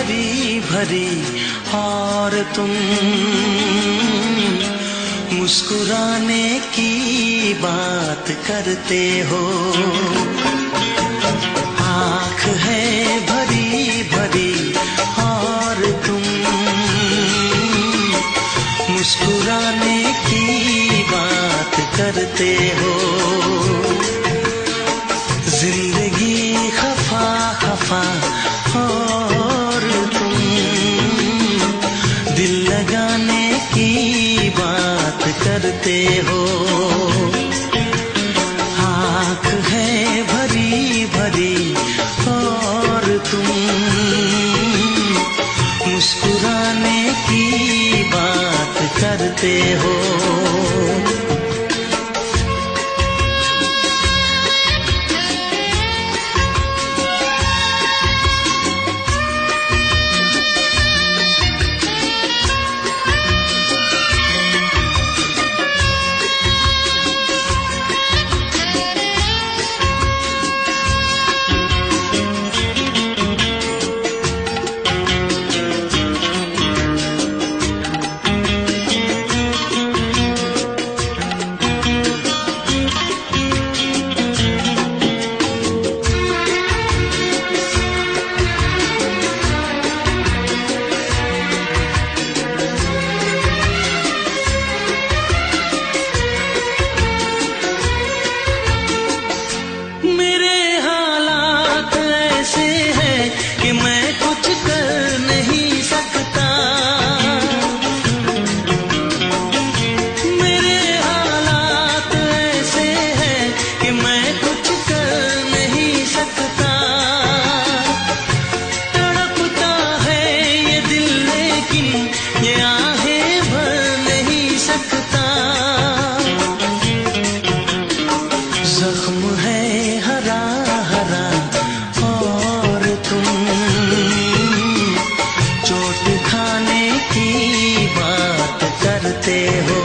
भरी भरी और तुम मुस्कुराने की बात करते हो। आँख है भरी भरी और तुम मुस्कुराने की बात करते हो। जिंदगी खफा खफा और तुम दिल लगाने की बात करते हो। आँख है भरी भरी और तुम मुस्कुराने की बात करते हो। कि मैं कुछ कर नहीं सकता। मेरे हालात ऐसे हैं कि मैं कुछ कर नहीं सकता। तड़पता है ये दिल लेकिन ये आहें भर नहीं सकता। जख्म है हरा हरा और तुम चोट खाने की बात करते हो।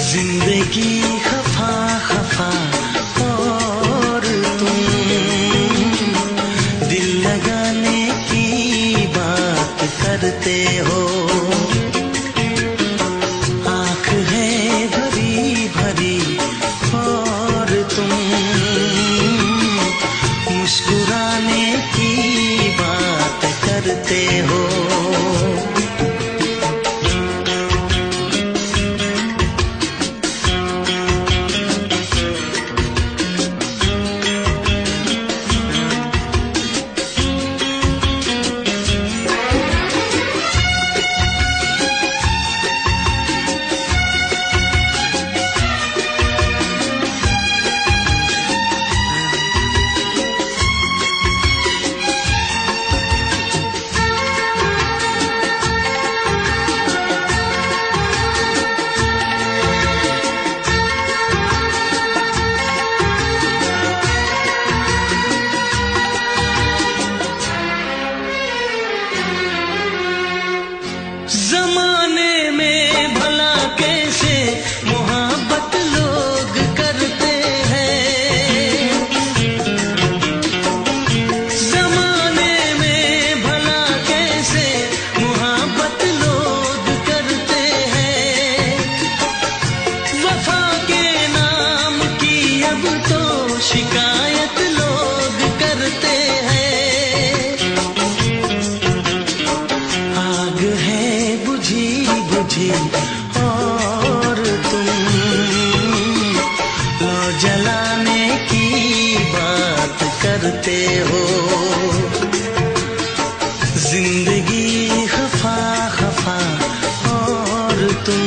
जिंदगी खफा खफा और तुम दिल लगाने की बात करते हो। आँख है भरी भरी और तुम मुस्कुराने की बात करते हो। जमाने में भला कैसे मोहब्बत लोग करते हैं। जमाने में भला कैसे मोहब्बत लोग करते हैं। वफा के नाम की अब तो शिकायत लोग करते हैं। आग है बुझी बुझी और तुम लो जलाने की बात करते हो। जिंदगी खफा खफा और तुम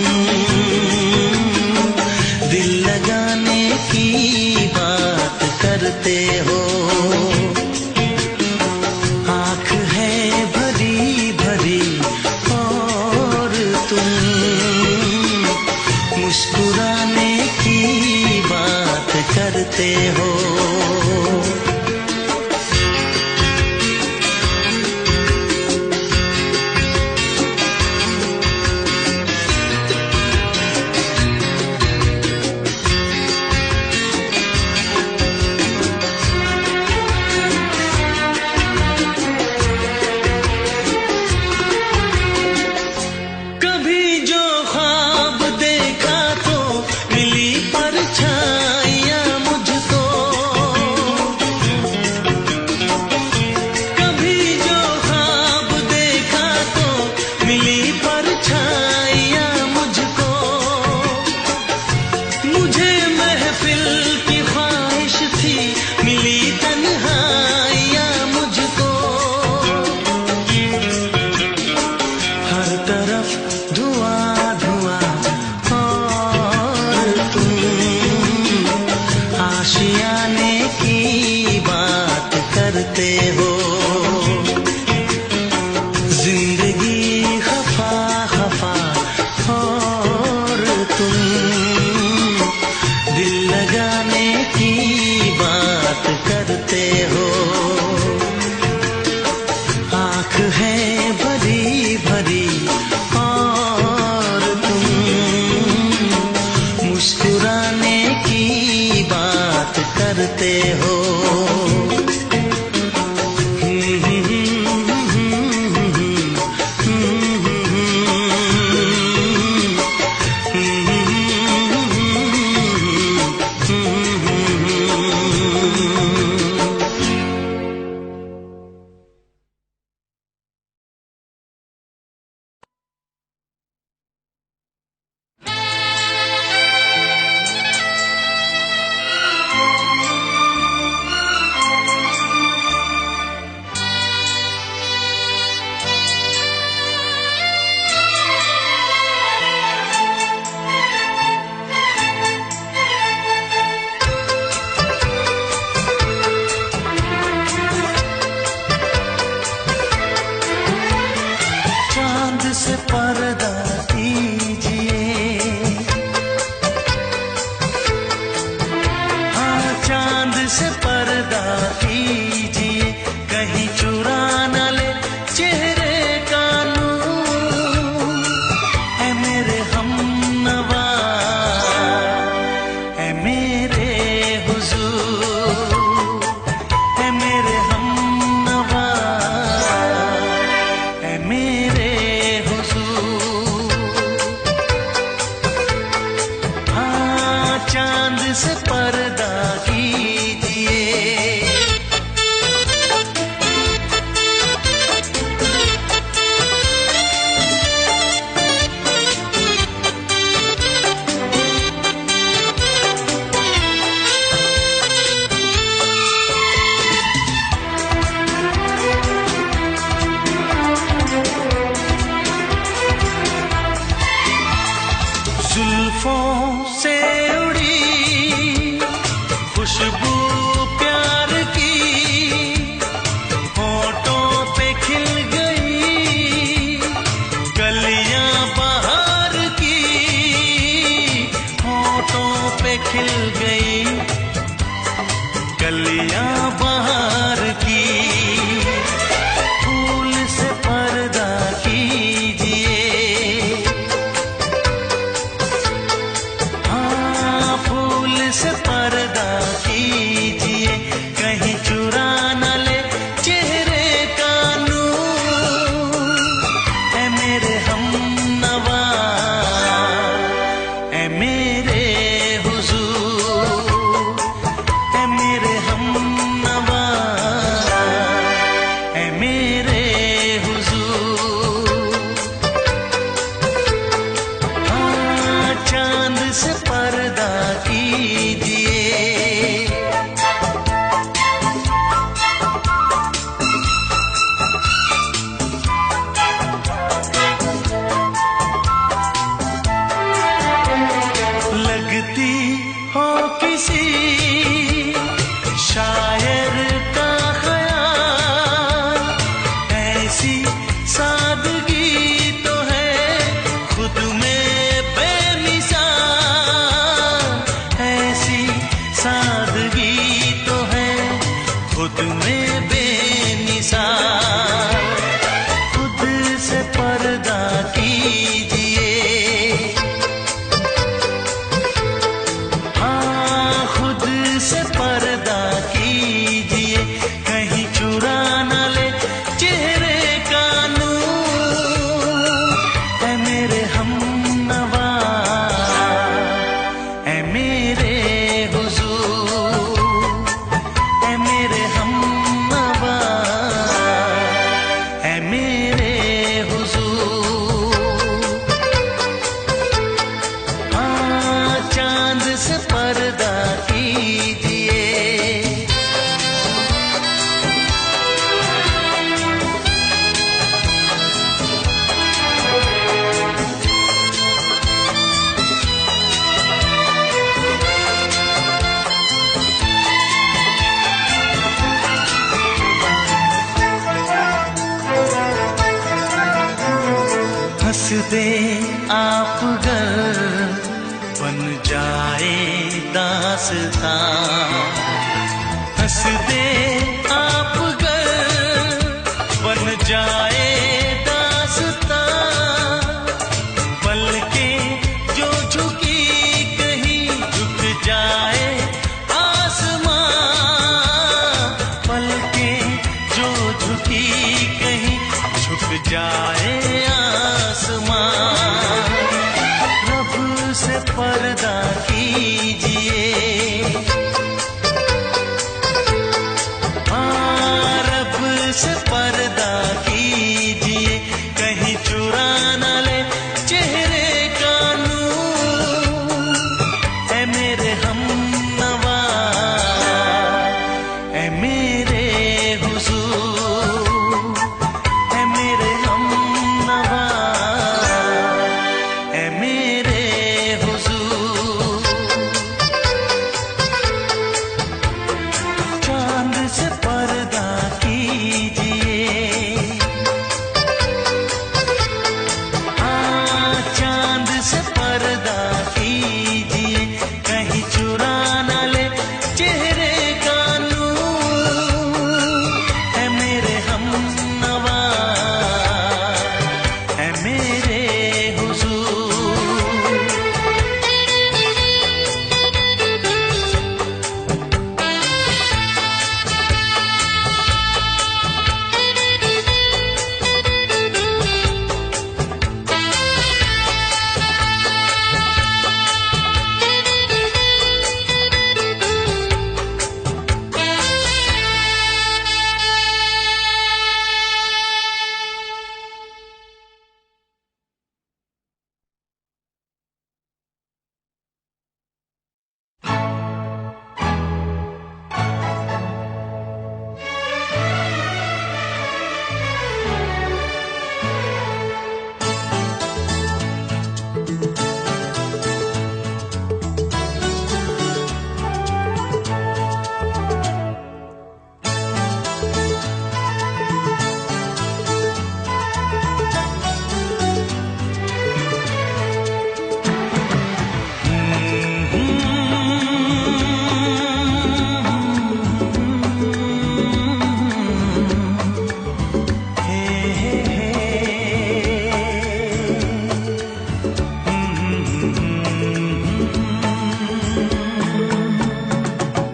दिल लगाने की बात करते हो। आँख है भरी भरी और तुम मुस्कुराने की बात करते हो। करते हो। जिंदगी खफा खफा और तुम दिल लगाने की बात करते हो। आँख है भरी भरी और तुम मुस्कुराने की बात करते हो। से पर्दा कीजिए, हाँ चांद से पर्दा कीजिए, कहीं चुरा न ले चेहरे का नूर। ऐ मेरे हमनवा, ऐ मेरे हुजूर, ऐ मेरे हमनवा, ऐ मेरे चांद से पर्दा कीजिए। जुल्फों से खुशबू प्यार की होठों पे खिल गई, कलियां बहार की होठों पे खिल गई, कलियां बहार की। फूल से पर्दा कीजिए, हाँ फूल से पर्दा कीजिए, कहीं चुरा न ले चेहरे का नूर। ऐ मेरे हमनवा, ऐ मेरे हुजूर, ऐ मेरे हमनवा, ऐ मेरे हुजूर। हाँ चांद से पर्दा कीजिए। लगती हो किसी शायर का ख्याल, ऐसी सादगी तो है खुद में बेमिसाल, ऐसी सादगी तो है खुद में बेमिसाल। खुद से पर्दा कीजिए, हाँ खुद से पर्दा कीजिए, कहीं चुरा न ले चेहरे का नूर। ऐ मेरे हमनवा, ऐ मेरे हुजूर, ऐ मेरे हमनवा, ऐ मेरे हुजूर। हाँ चांद से पर्दा कीजिए। दे आप घर बन जाए दास्तां, हंस दे आप घर बन जाए दास्तां, पलके जो झुकी कहीं झुक जाए आसमां, पलके जो झुकी कहीं झुक जाए आसमां। रब से पर्दा कीजिए, हाँ रब से पर्दा कीजिए, कहीं चुरा न ले चेहरे का नूर। ऐ मेरे हमनवा, ऐ मेरे हुजूर, ऐ मेरे हमनवा, ऐ मेरे हुजूर। चांद से पर्दा कीजिए, हाँ चांद से पर्दा कीजिए, कहीं चुरा न ले चेहरे का नूर। है मेरे हमनवा, है मेरे हुजूर।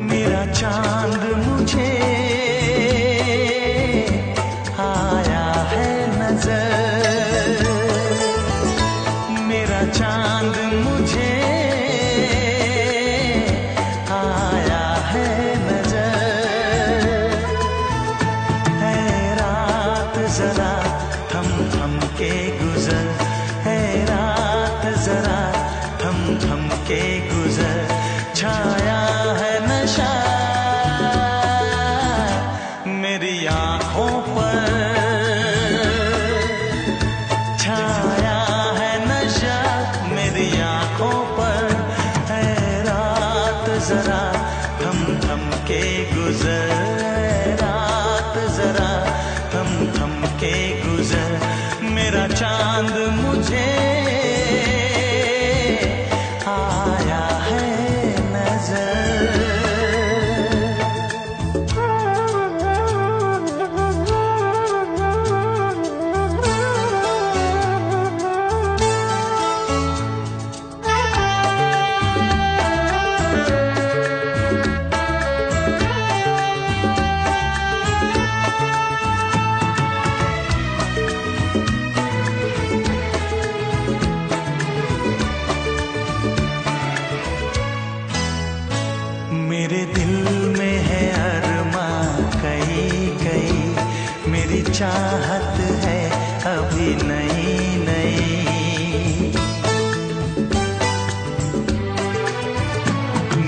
मेरा चांद मुझे आया है नजर, मेरा चांद मुझे आया है नजर। है रात जरा थम थम के गुजर, है रात जरा थम थम के गुजर। छाया है नशा मेरी आँखों पर, छाया है नशा मेरी आँखों पर। है रात जरा थम थम के गुजर, है रात जरा थम थम के गुजर। मेरा चांद मुझे आया है नजर। मेरे दिल में है अरमां कई कई, मेरी चाहत है अभी नई नई।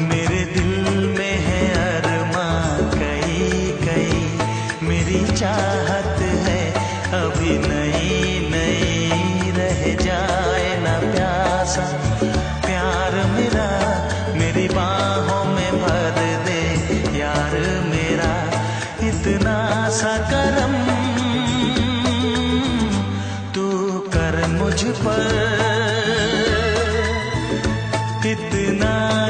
मेरे दिल में है अरमां कई कई, मेरी चाहत है अभी नई नई। रह जाए ना प्यासा प्यार मेरा, मेरी बाहों में भर दे यार मेरा। इतना सा करम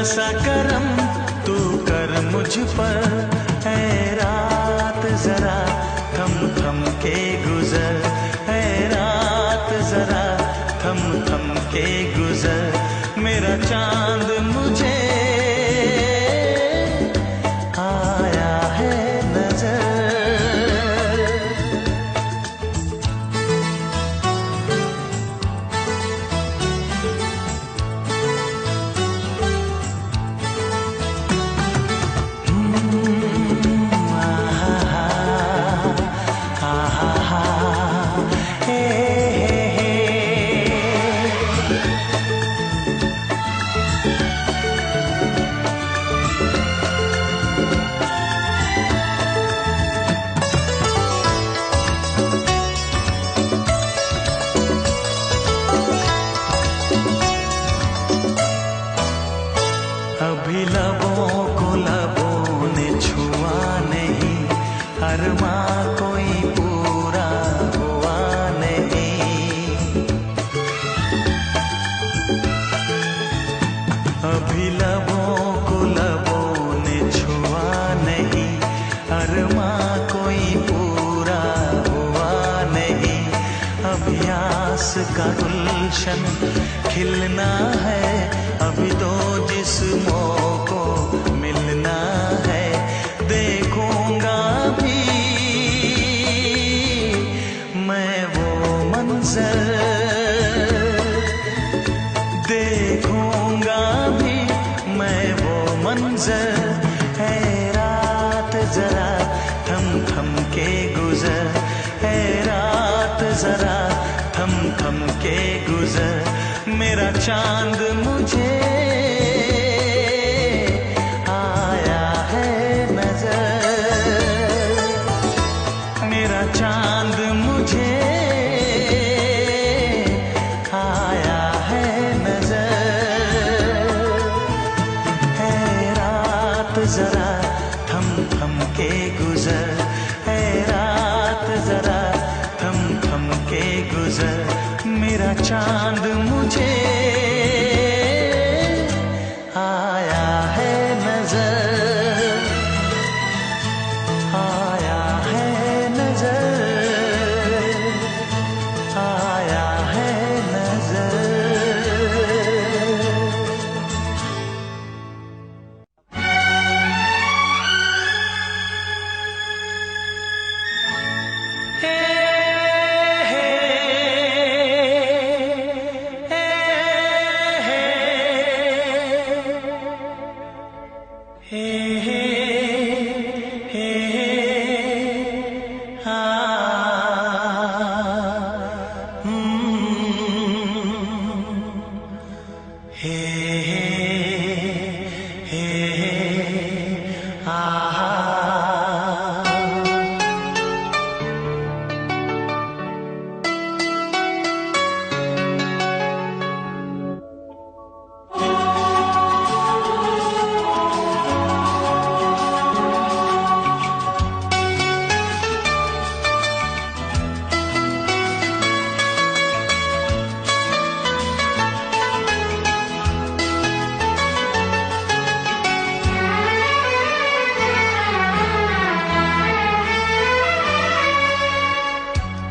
सा करम तू कर मुझ पर, है रात जरा थम थम के गुजर, है रात जरा थम थम के गुजर। मेरा चांद मुझे आया है नजर। अभी लबों को लबों ने छुआ नहीं, अरमा कोई पूरा हुआ नहीं। अभी लबों को लबों ने छुआ नहीं, अरमा कोई पूरा हुआ नहीं। अभी आस का गुलशन खिलना है, अभी तो जिस्मों को मिलना है। देखूंगा भी मैं वो मंजर, देखूंगा भी मैं वो मंजर। है रात जरा थम थम के गुजर, है रात जरा थम थम के गुजर। मेरा चांद मुझे आया है नजर, मेरा चांद मुझे आया है नजर। है रात जरा थम थम के गुजर, है रात जरा थम थम के गुजर। मेरा चांद मुझे आया है नजर, आया है नजर, आया है नजर।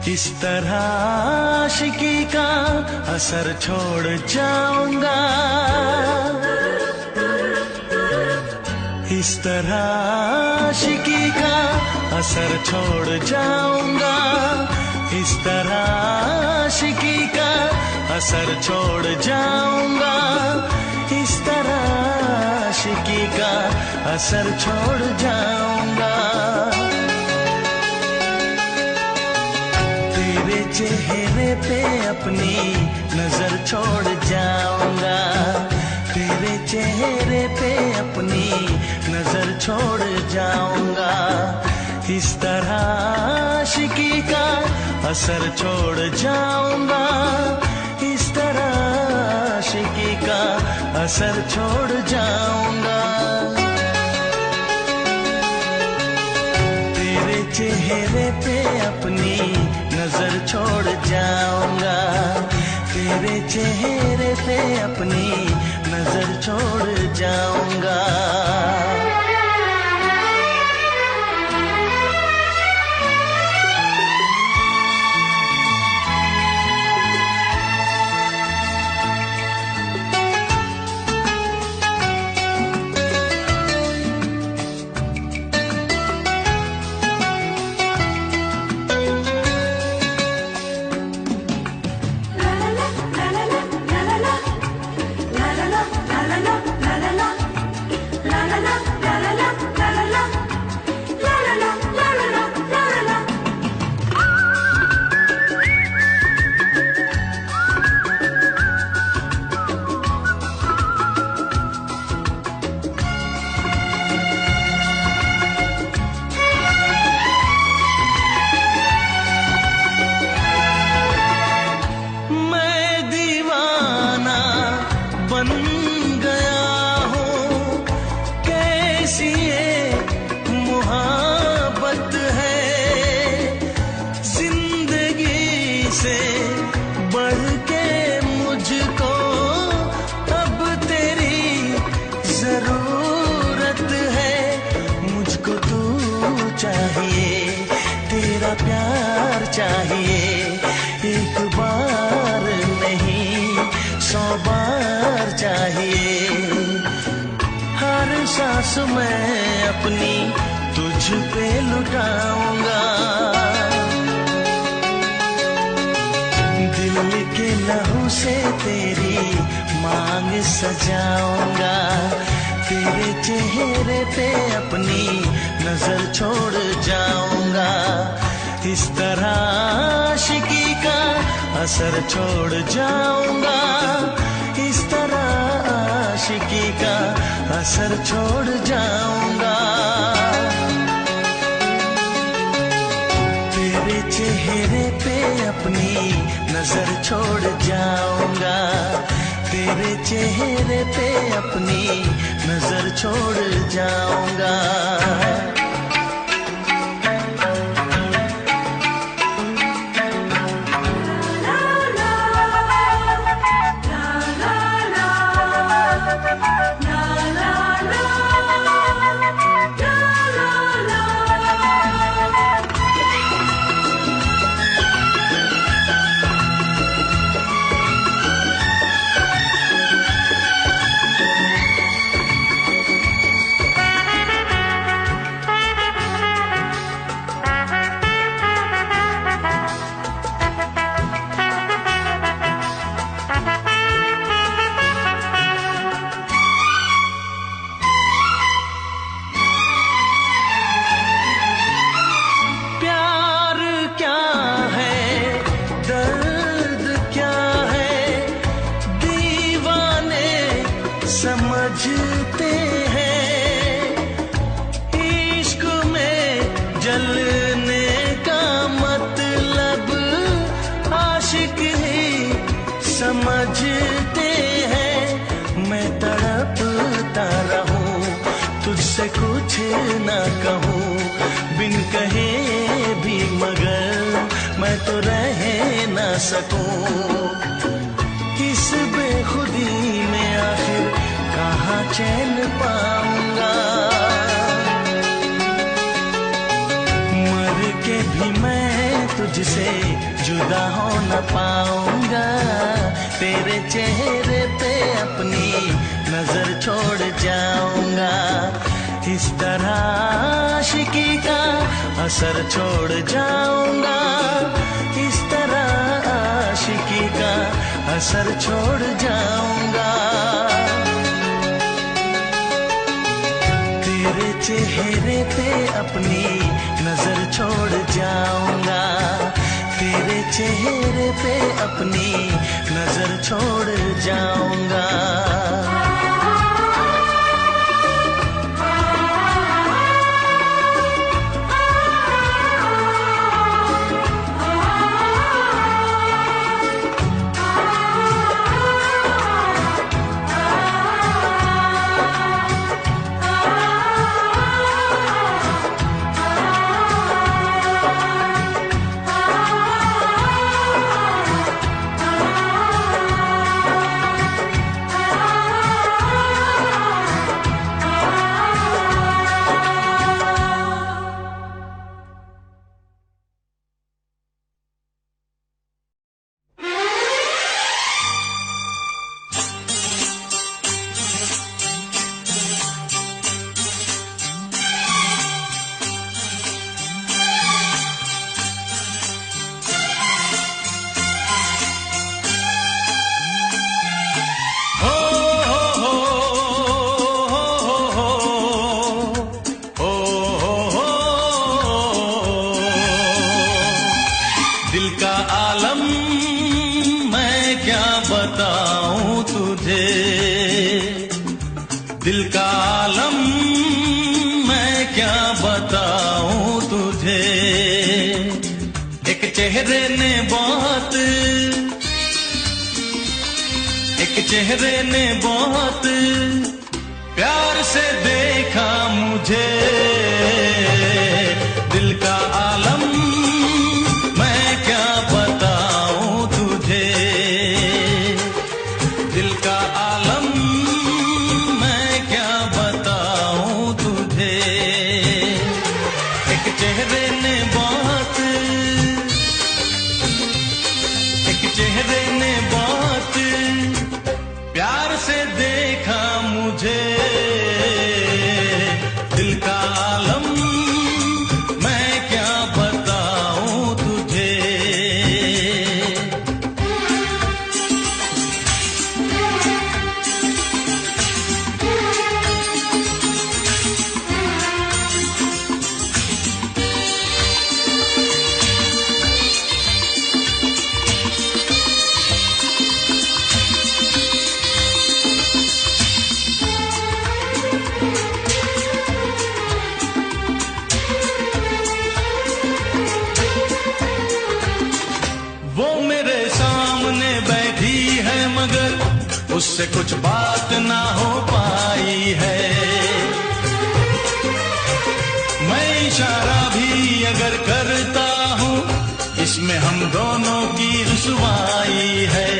इस तरह आशिकी का असर छोड़ जाऊंगा, इस तरह आशिकी का असर छोड़ जाऊंगा, इस तरह आशिकी का असर छोड़ जाऊंगा, इस तरह आशिकी का असर छोड़ जाऊंगा। तेरे चेहरे पे अपनी नजर छोड़ जाऊंगा, तेरे चेहरे पे अपनी नजर छोड़ जाऊंगा। इस तरह आशिकी का असर छोड़ जाऊंगा, इस तरह आशिकी का असर छोड़ जाऊंगा। तेरे चेहरे पे अपनी नजर छोड़ जाऊंगा, तेरे चेहरे पे अपनी नजर छोड़ जाऊंगा। प्यार चाहिए, एक बार नहीं 100 बार चाहिए। हर सांस मैं अपनी तुझ पे लुटाऊंगा, दिल के लहू से तेरी मांग सजाऊंगा। तेरे चेहरे पे अपनी नजर छोड़ जाऊंगा। इस तरह आशिकी का असर छोड़ जाऊंगा। इस तरह आशिकी का असर छोड़ जाऊंगा। तेरे चेहरे पे अपनी नजर छोड़ जाऊंगा। तेरे चेहरे पे अपनी नजर छोड़ जाऊंगा। समझते हैं इश्क में जलने का मतलब आशिक ही समझते हैं। मैं तड़पता रहूं तुझसे कुछ ना कहूं, बिन कहे भी मगर मैं तो रह ना सकूं। इस बेखुदी में आखिर कहाँ चैन पाऊंगा। मर के भी मैं तुझसे जुदा हो न पाऊंगा। तेरे चेहरे पे अपनी नजर छोड़ जाऊंगा। इस तरह आशिकी का असर छोड़ जाऊंगा। इस तरह आशिकी का असर छोड़ जाऊंगा। तेरे चेहरे पे अपनी नजर छोड़ जाऊंगा। तेरे चेहरे पे अपनी नजर छोड़ जाऊंगा। दिल का आलम मैं क्या बताऊं तुझे। एक चेहरे ने बहुत, एक चेहरे ने बहुत प्यार से देखा मुझे। दिल का आलम मैं क्या बताऊं तुझे। दिल का आलम मैं क्या बताऊं तुझे। एक चेहरे ने बहुत, एक चेहरे ने बहुत प्यार से देखा मुझे। दिल का आलम मैं क्या बताऊं तुझे। वो मेरे सामने बैठी है मगर उससे कुछ बात ना हो पाई है। मैं इशारा भी अगर करता हूँ इसमें हम दोनों की रुसवाई है।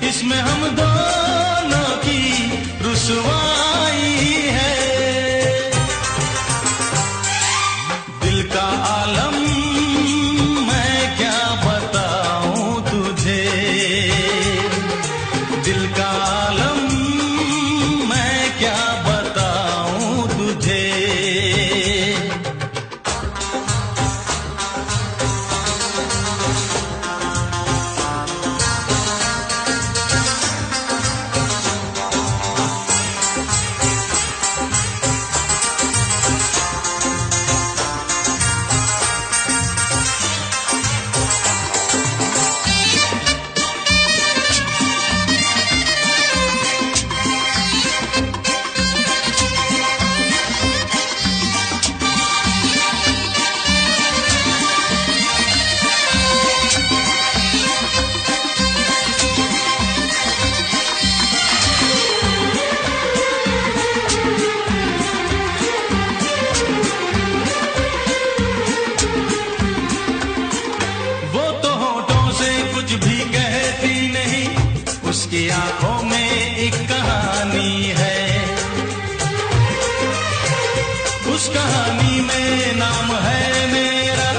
इसमें हम दोनों की रुसवाई है। दिल का आलम मैं क्या बताऊं तुझे। दिल का आलम मैं क्या बताऊं तुझे। कुछ भी कहती नहीं, उसकी आंखों में एक कहानी है। उस कहानी में नाम है मेरा,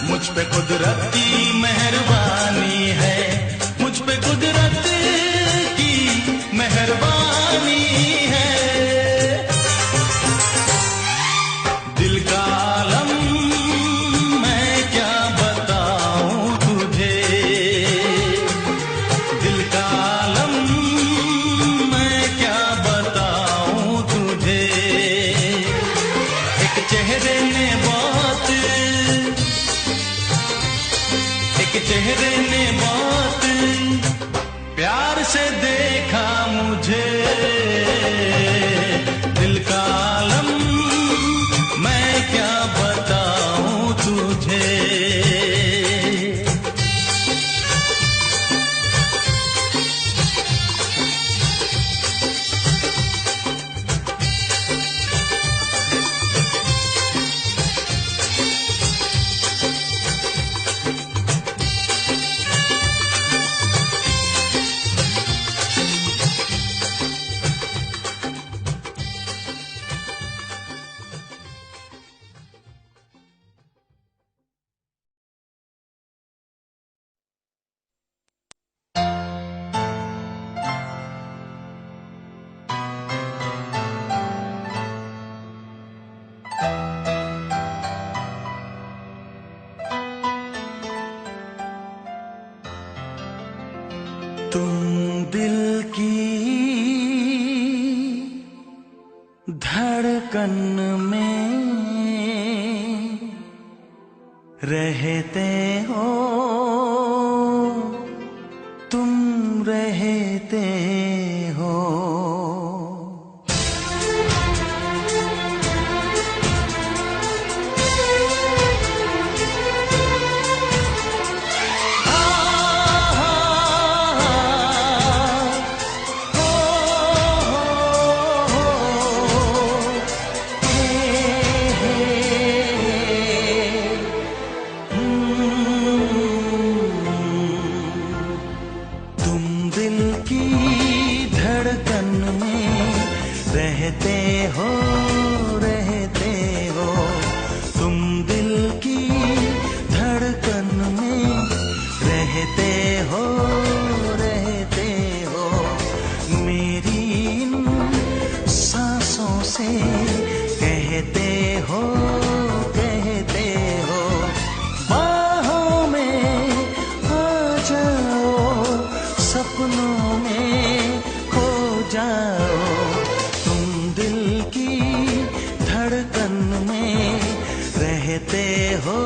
मुझ पे कुदरत की मेहरबानी है। मुझ पे कुदरत की मेहरबानी है। दिल का आलम मैं क्या बताऊं तुझे। दिल का आलम मैं क्या बताऊं तुझे। एक चेहरे ने बहुत, एक चेहरे ने बहुत प्यार से देखा मुझे। दिल का आलम मैं क्या बताऊं तुझे। तुम दिल की धड़कन में रहते हो, तुम रहते हो। से कहते हो बाहों में आ जाओ, सपनों में खो जाओ, तुम दिल की धड़कन में रहते हो।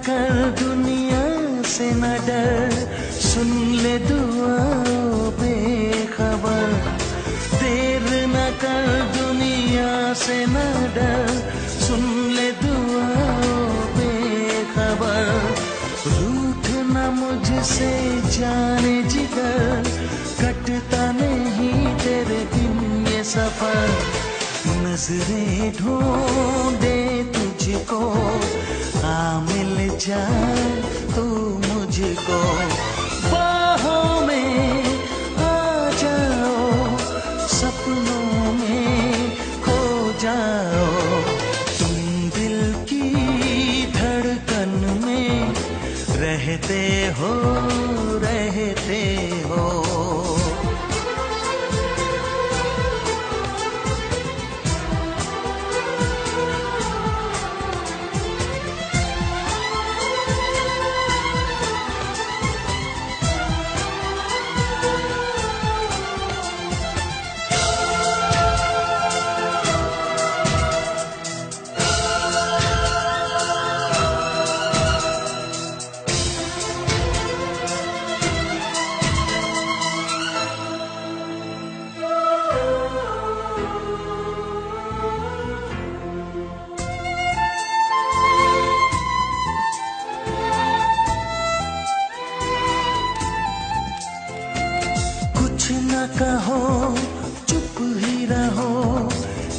कर दुनिया से न डर, सुन ले दुआओं बेखबर। देर न कर दुनिया से न डर, सुन ले दुआओं बेखबर। रूठ न मुझसे जाने जिगर, कटता नहीं तेरे दिन ये सफर। नजरें ढूंढे तुझको, आ मिल जाए तू मुझको। बाहों में आ जाओ, सपनों में खो जाओ, तुम दिल की धड़कन में रहते हो। कुछ न कहो, चुप ही रहो,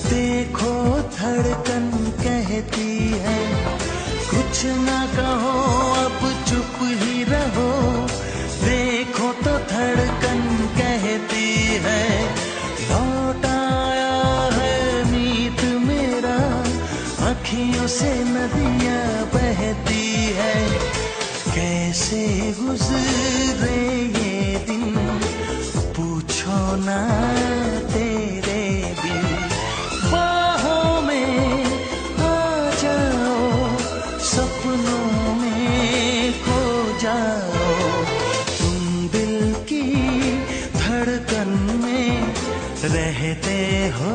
देखो धड़कन कहती है। कुछ न कहो, अब चुप ही रहो, देखो तो धड़कन कहती है। लौट आया है मीत मेरा, अखियों से नदियां बहती है। कैसे गुजरे ये दिन, पूछो ना तेरे बिन। बाहों में आ जाओ, सपनों में खो जाओ, तुम दिल की धड़कन में रहते हो।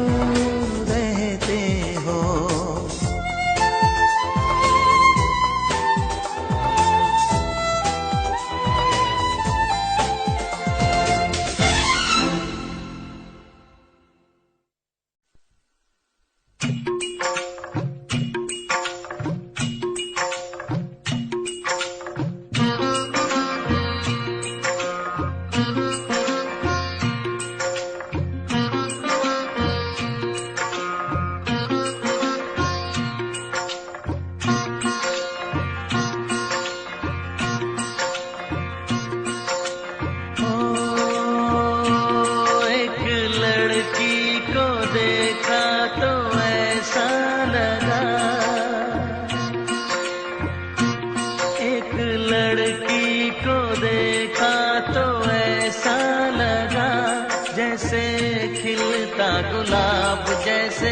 गुलाब जैसे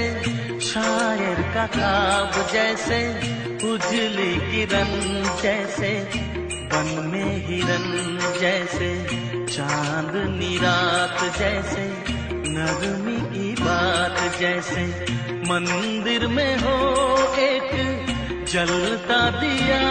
शायर का ख्वाब, जैसे उजली किरण, जैसे बन में हिरन, जैसे चांदनी रात, जैसे नरमी की बात, जैसे मंदिर में हो एक जलता दिया।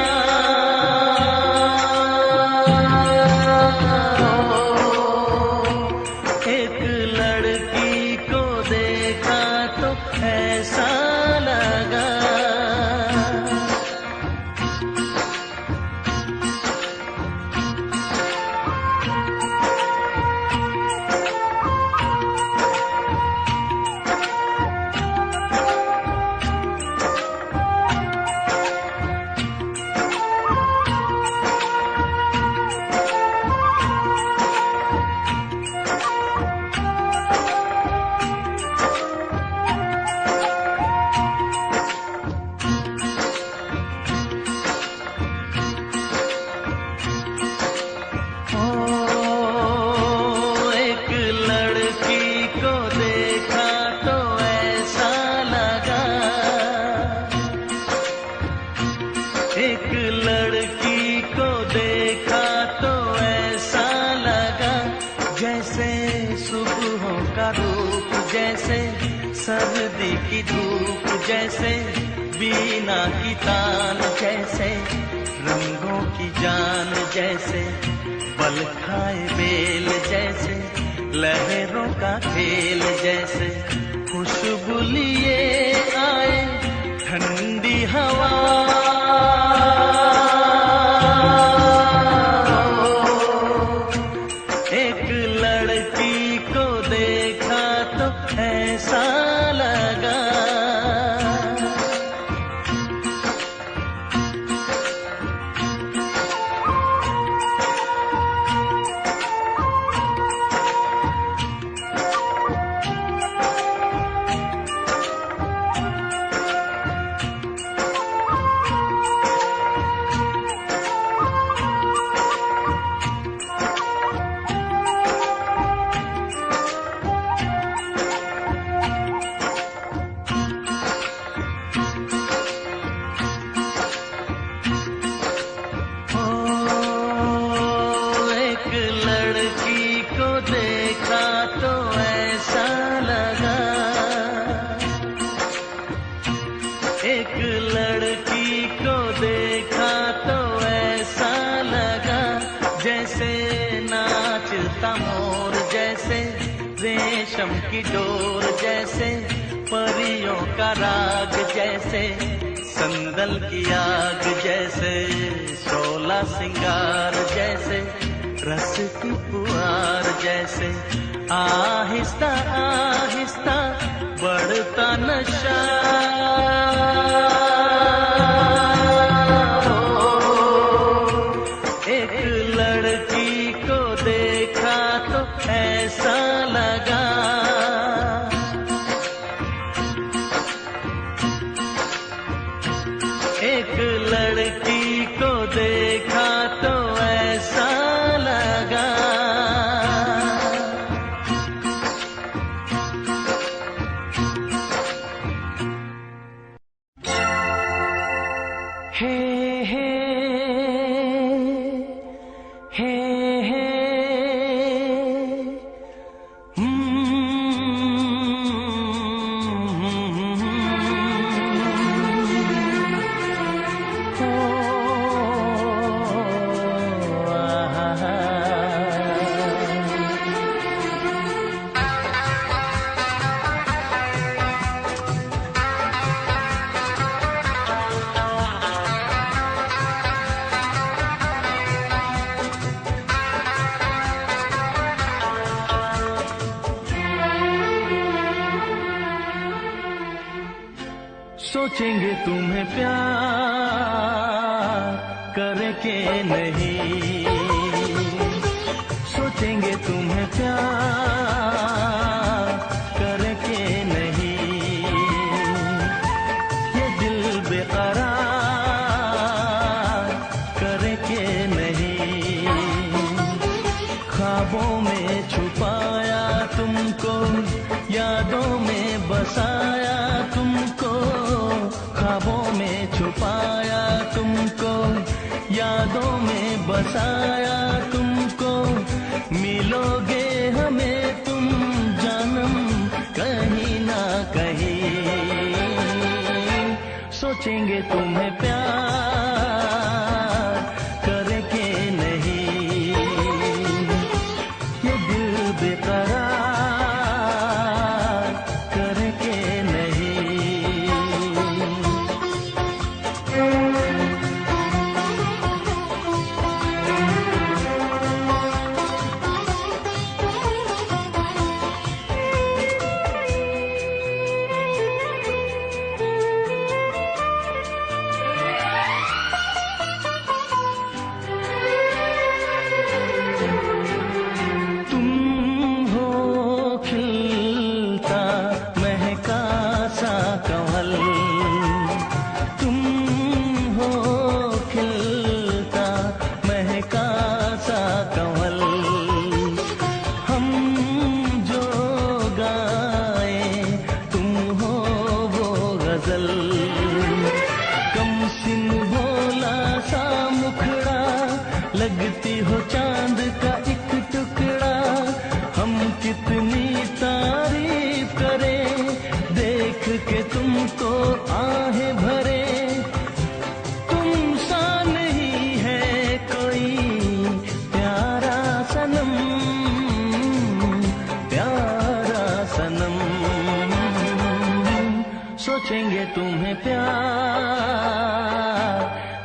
जैसे सर्दी की धूप जैसे बीना की तान जैसे रंगों की जान जैसे बल खाए बेल जैसे लहरों का खेल जैसे खुशबू लिए आए ठंडी हवा एक लड़की को देखा तो ऐसा लगा एक लड़की को देखा तो ऐसा लगा जैसे नाचता मोर जैसे रेशम की डोर जैसे परियों का राग जैसे संदल की आग जैसे शोला सिंगार जैसे रस की पुआर जैसे आहिस्ता आहिस्ता बढ़ता नशा एक लड़की को देखा तो ऐसा लगा एक लड़की को देखा तो ऐसा लगा हे हे हे हे सोचेंगे तुम्हें प्यार करके नहीं सोचेंगे तुम्हें प्यार करके नहीं ये दिल बेकरार करके नहीं ख्वाबों में छुपाया तुमको यादों में बसाया तुमको ख्वाबों में छुपाया तुमको यादों में बसाया तुमको मिलोगे हमें तुम जानम कहीं ना कहीं सोचेंगे तुम्हें प्यार करके नहीं ये दिल बेकरार करके तुमको आहें भरे, तुम सा नहीं है कोई प्यारा सनम, प्यारा सनम। सोचेंगे तुम्हें प्यार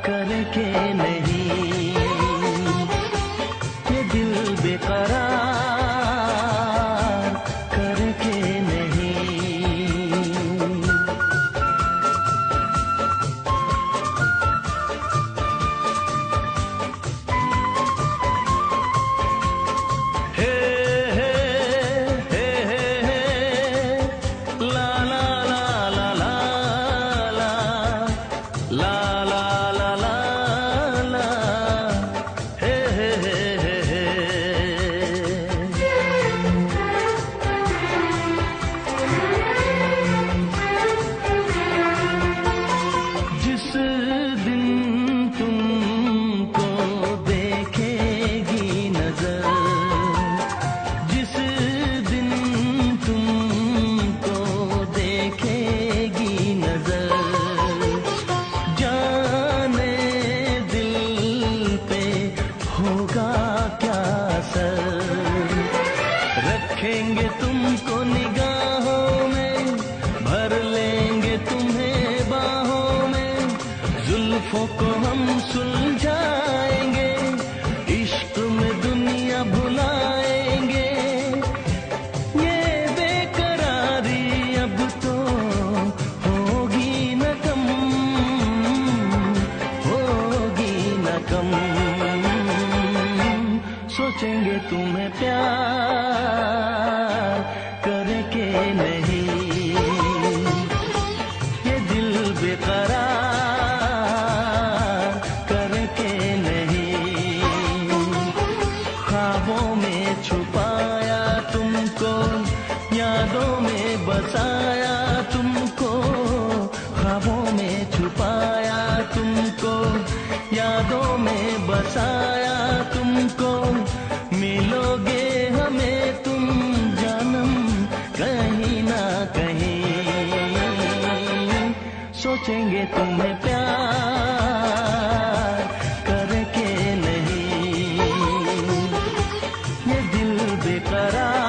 करके नहीं, ये दिल बेकरार करके नहीं। हे हे हे हे हे ला ला ला ला ला ला ला ला ला ला ला हे हे हे हे हे। जिस दिन तुमको देखेगी नजर, जिस दिन तुमको देखेगी नजर, जाने दिल पे होगा क्या असर। रखेंगे तुमको निगाहों में, भर लेंगे तुम्हें बाहों में, जुल्फों को हम सुलझाएंगे, इश्क में दुनिया भुलाएंगे। ये बेकरारी अब तो होगी न कम, होगी न कम। सोचेंगे तुम्हें प्यार करके नहीं, ये दिल बेकरार करके नहीं। ख्वाबों में छुपाया तुमको, यादों में बसाया तुमको, ख्वाबों में छुपाया तुमको, यादों में बसाया तुमको। मिलोगे हमें तुम जानम कहीं ना कहीं, सोचेंगे तुम्हें प्यार करके नहीं, ये दिल बेकरार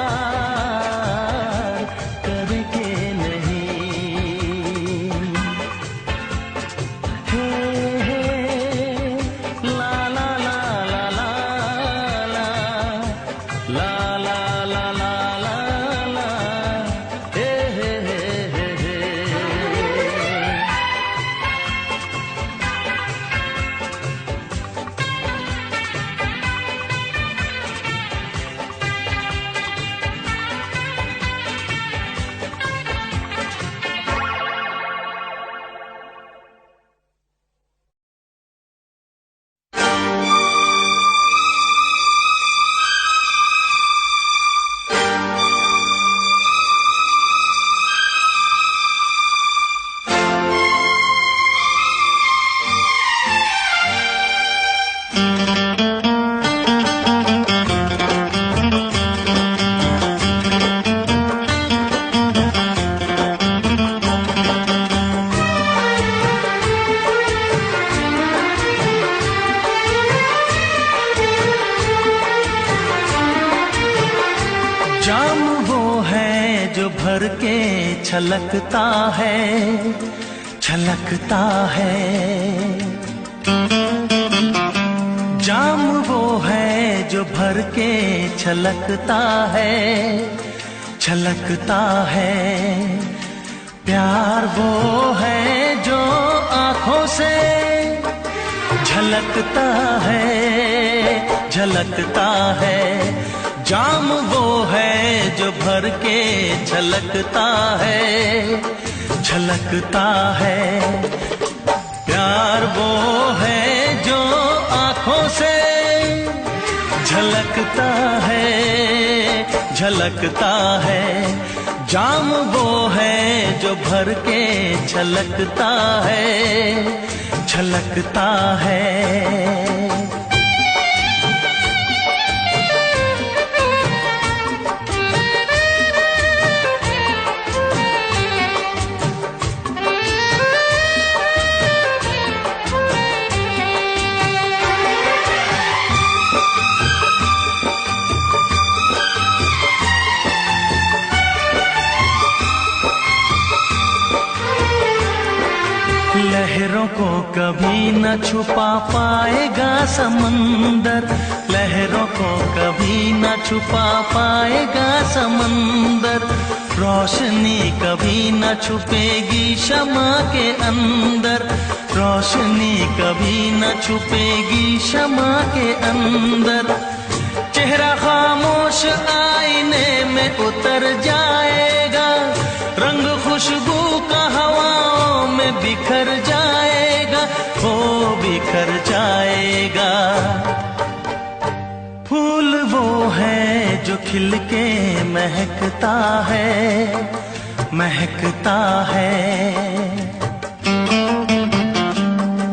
करके नहीं। हे हे ला ला ला ला ला ला ला ला ला ला ला ला हे हे हे हे हे। जाम वो है जो भर के छलकता है, छलकता है। जाम वो है जो भर के छलकता है, छलकता है। प्यार वो है जो आँखों से झलकता है, झलकता है। जाम वो है जो भर के छलकता है, छलकता है। प्यार वो है जो आँखों से झलकता है, झलकता है। जाम वो है जो भर के छलकता है, छलकता है। लहरों को कभी न छुपा पाएगा समंदर, लहरों को कभी न छुपा पाएगा समंदर। रोशनी कभी न छुपेगी शमा के अंदर, रोशनी कभी न छुपेगी शमा के अंदर। चेहरा खामोश आईने में उतर जाएगा, रंग खुशबू का हवाओं में बिखर जाएगा, वो बिखर जाएगा। फूल वो है जो खिल के महकता है, महकता है।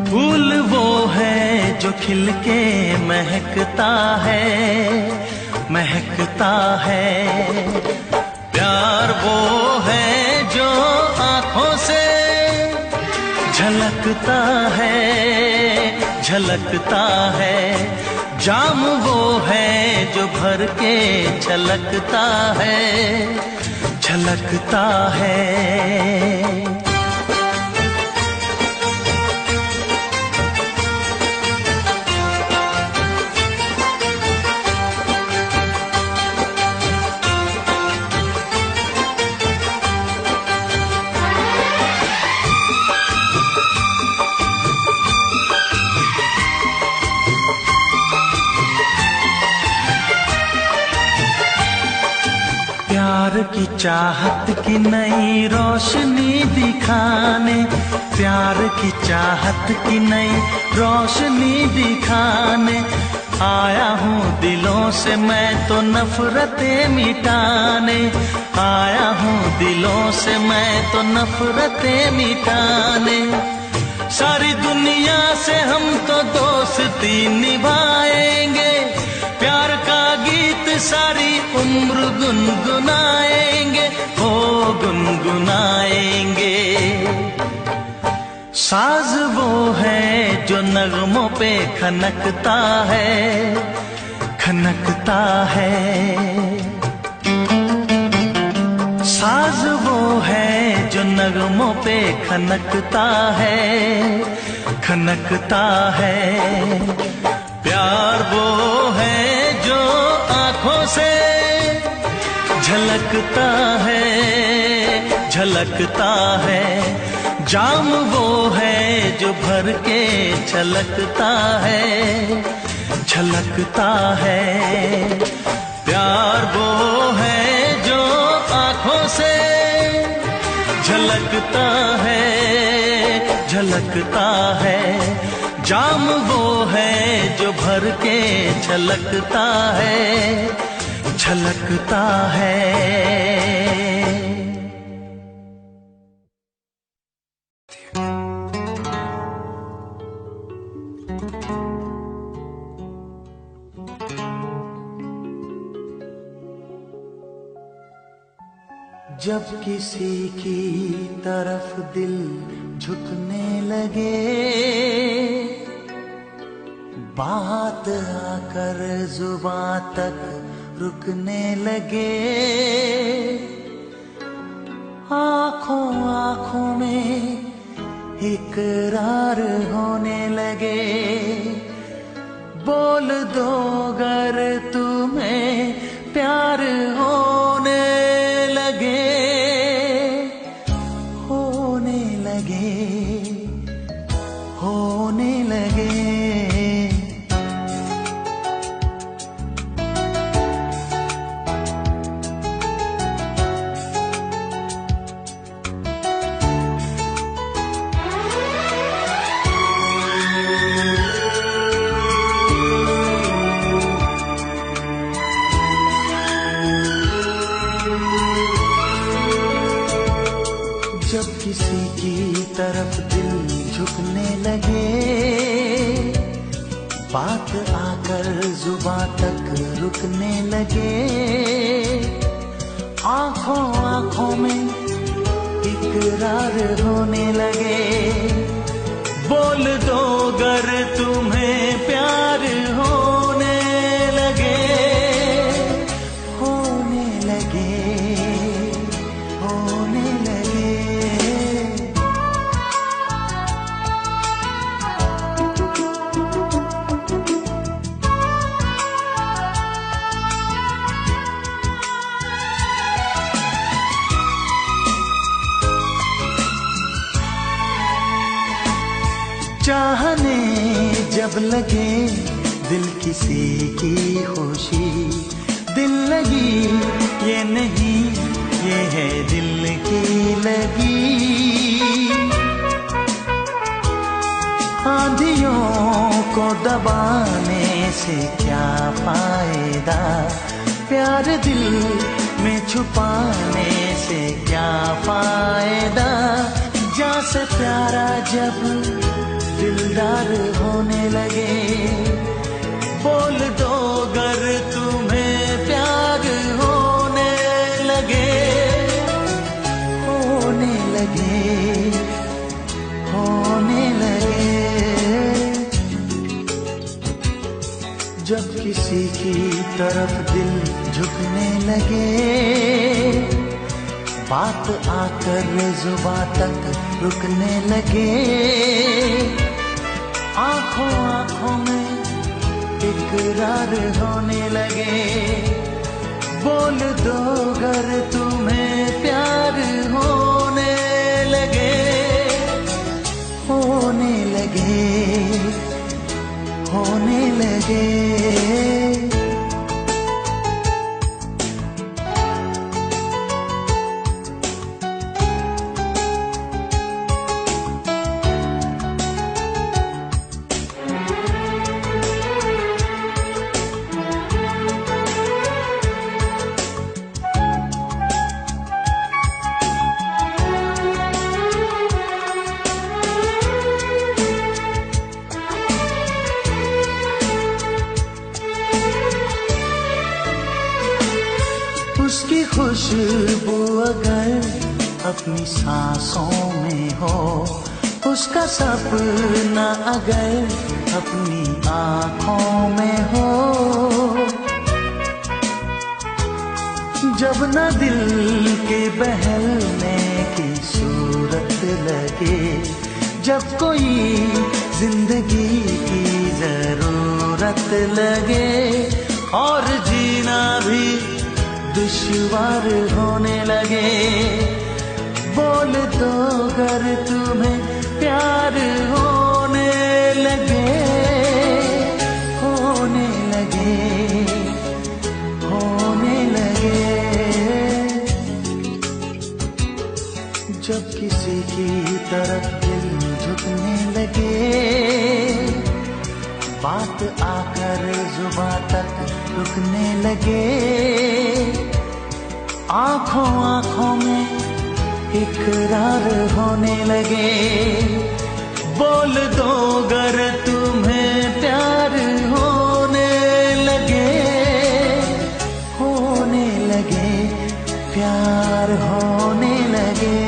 फूल वो है जो खिल के महकता है, महकता है। प्यार वो है जो आँखों से झलकता है, झलकता है। जाम वो है जो भर के छलकता है, छलकता है। प्यार की चाहत की नई रोशनी दिखाने, प्यार की चाहत की नई रोशनी दिखाने आया हूँ दिलों से मैं तो नफरतें मिटाने, आया हूँ दिलों से मैं तो नफरतें मिटाने। सारी दुनिया से हम तो दोस्ती निभाएंगे, प्यार का गीत सारी उम्र गुनगुनाएंगे, हो गुनगुनाएंगे। साज वो है जो नगमों पे खनकता है, खनकता है। साज वो है जो नगमों पे खनकता है, खनकता है। प्यार वो है जो आँखों से झलकता है, झलकता है। जाम वो है जो भर के छलकता है, छलकता है। प्यार वो है जो आँखों से झलकता है, झलकता है। जाम वो है जो भर के छलकता है, छलकता है। जब किसी की तरफ दिल झुकने लगे, बात आकर जुबां तक रुकने लगे, आँखों आँखों में इकरार होने लगे। बोल दो अगर तुम्हें प्यार होने लगे, होने लगे, होने लगे। जब किसी की तरफ दिल झुकने लगे, बात आकर जुबां तक रुकने लगे, आँखों आँखों में इकरार होने लगे। बोल दो अगर तुम्हें प्यार होने लगे, होने लगे, होने लगे। जब लगे दिल किसी की खुशी, दिल लगी ये नहीं ये है दिल की लगी। आंधियों को दबाने से क्या फायदा, प्यार दिल में छुपाने से क्या फायदा। जा से प्यारा जब दिलदार होने लगे, बोल दो गर तुम्हें प्यार होने लगे, होने लगे, होने लगे। जब किसी की तरफ दिल झुकने लगे, बात आकर जुबां तक रुकने लगे, आंखों आंखों में इकरार होने लगे, बोल दो गर तुम्हें प्यार होने लगे, होने लगे, होने लगे। उसकी खुशबू अगर अपनी सांसों में हो, उसका सपना अगर अपनी आँखों में हो, जब न दिल के बहलने की सूरत लगे, जब कोई जिंदगी की जरूरत लगे, और जीना भी दुश्वार होने लगे, बोल दो गर तुम्हें प्यार होने लगे, होने लगे, होने लगे। जब किसी की तरफ दिल झुकने लगे, बात आकर जुबां तक रुकने लगे, आंखों आंखों में इकरार होने लगे, बोल दो गर तुम्हें प्यार होने लगे, होने लगे, प्यार होने लगे।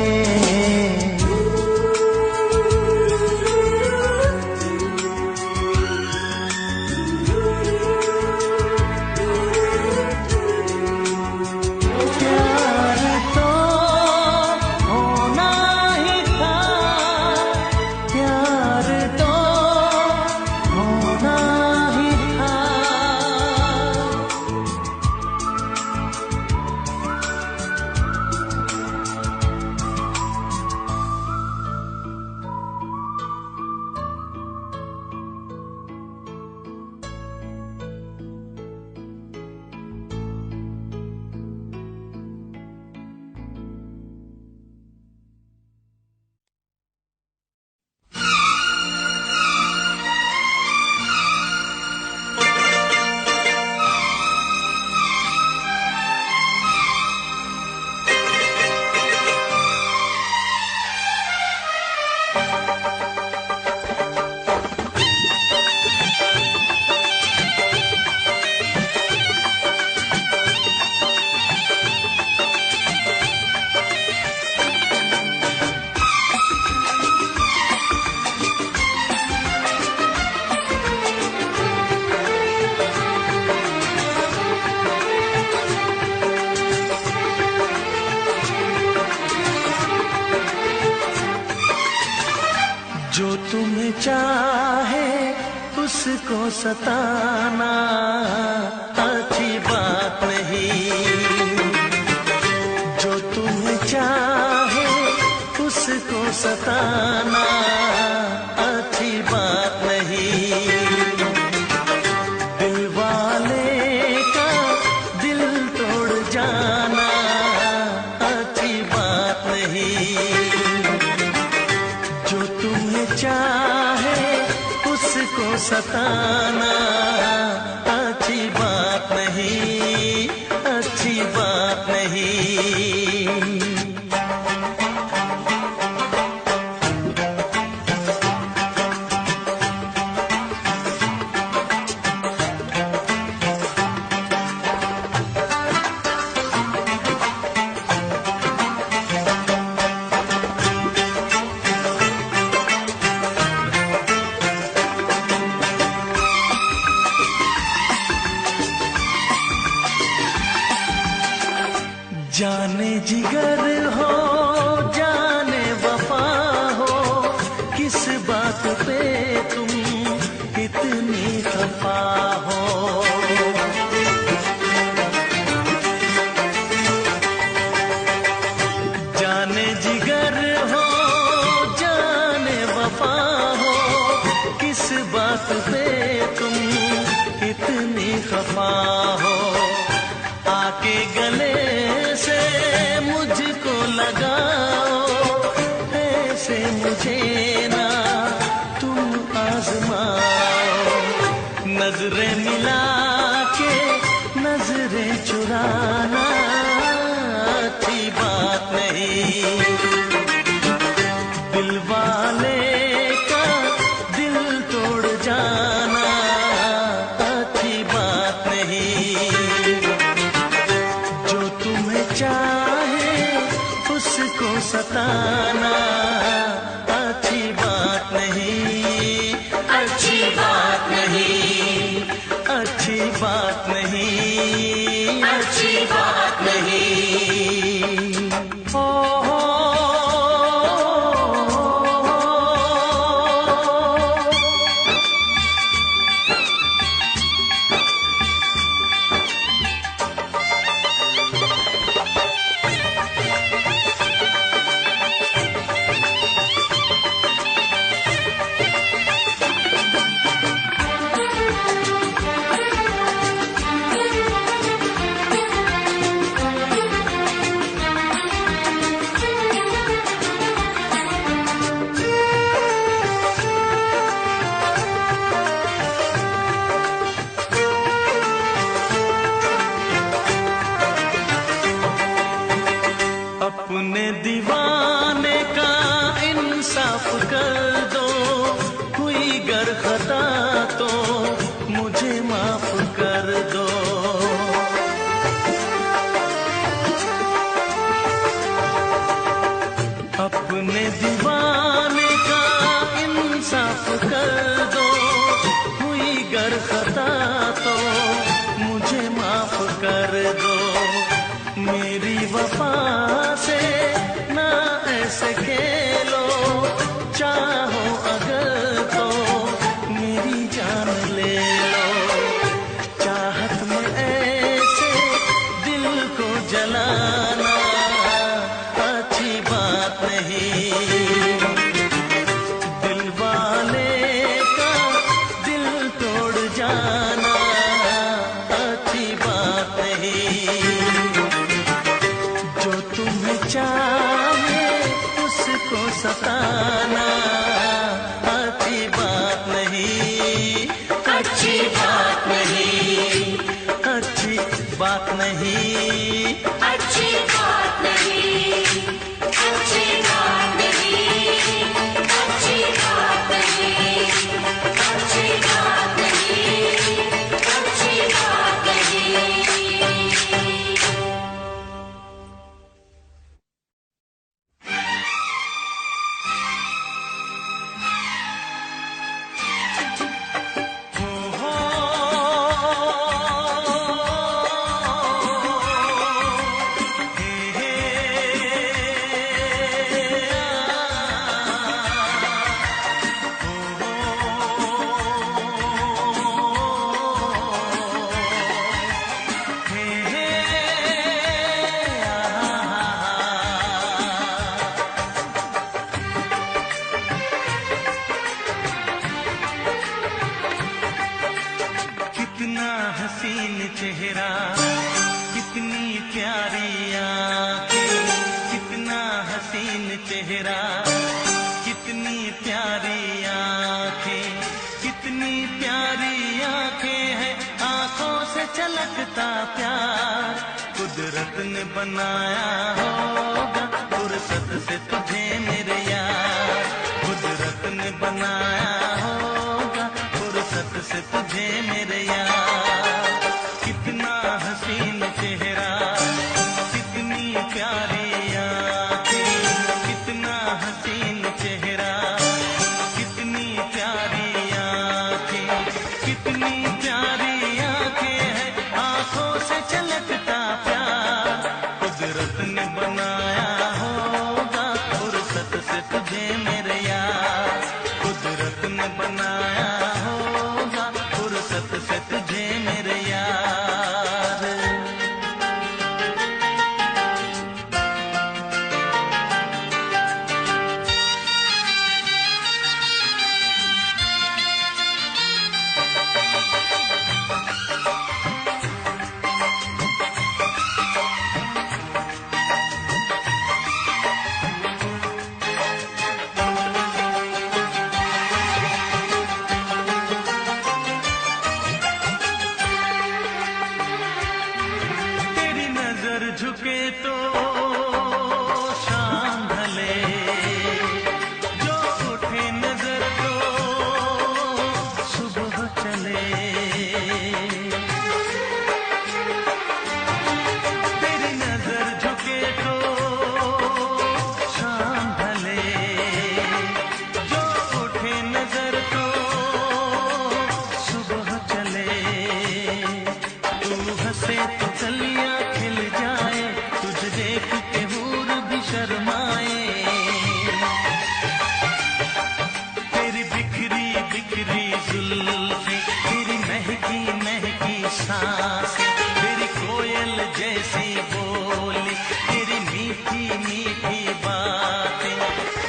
जो तुम्हें चाहे उसको सताना अच्छी बात नहीं, जो तुम्हें चाहे उसको सताना अच्छी बात नहीं। सताना अच्छी बात नहीं, अच्छी बात नहीं। जाने जिगर हो जाने वफा हो, किस बात पे तुम इतनी खफा हो। जाने जिगर हो जाने वफा हो, किस बात पे तुम इतनी खफा हो। आके गले से मुझको लगाओ, ऐसे मुझे ना तुम आजमाओ। नजरें मिला के नजरें चुराना अच्छी बात नहीं। दिल वाले का दिल तोड़ जाना अच्छी बात नहीं। चाहे उसको सताना अच्छी बात नहीं, अच्छी बात नहीं, अच्छी बात नहीं, अच्छी बात नहीं। अपने दीवाने का इंसाफ कर दो, हुई गर खता तो मुझे माफ कर दो। अपने दीवाने का इंसाफ कर दो, हुई गर खता तो मुझे माफ कर दो। मेरी वफा से ना ऐसे खेलो, चाहो अगर तो मेरी जान ले लो। चाहत में ऐसे दिल को जलाना अच्छी बात नहीं। दिल वाले का दिल तोड़ जाना अच्छी बात नहीं। जो तुम्हें चाहे उसको सताना अच्छी बात नहीं, अच्छी बात नहीं, अच्छी बात नहीं, अच्छी बात नहीं, अच्छी बात नहीं, अच्छी बात नहीं, अच्छी बात नहीं, अच्छी बात नहीं। हसीन चेहरा, कितनी प्यारी आँखें, कितना हसीन चेहरा, कितनी प्यारी आँखें, कितनी प्यारी प्यार कुदरत ने बनाया होगा फुर्सत से तुझे मेरे यार, कुदरत ने बनाया होगा फुर्सत से तुझे मेरे यार। कितना हसीन चेहरा, कितनी प्यारी आँखें, कितना हसीन चेहरा, कितनी प्यारी आँखें, कितनी प्यारी आँखें हैं, आँखों से झलकता प्यार कुदरत ने बनाया होगा फुर्सत से तुझे मेरे यार, कुदरत ने बनाया होगा फुर्सत से तुझे मेरे यार। झुके तो शाम ढले, जो उठे नजर तो सुबह चले। तेरी नजर झुके तो शाम ढले, जो उठे नजर तो सुबह चले। तू हंसे तो कलियां खिल जाए, तुझे देख के हूर भी शर्माए। तेरी बिखरी बिखरी जुल्फें, तेरी महकी महकी सांसें, तेरी कोयल जैसी बोली, तेरी मीठी मीठी बातें।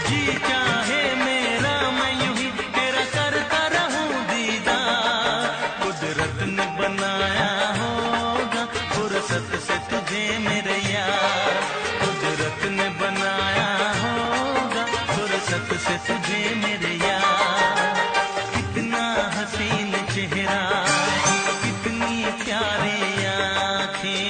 जी चाहे मेरा मैं यूं ही तेरा करता रहूं दीदार, कुदरत ने बनाया होगा फुर्सत से तुझे मेरे यार, कुदरत ने बनाया होगा फुर्सत से तुझे मेरे यार। कितना हसीन चेहरा, कितनी प्यारी आँखें।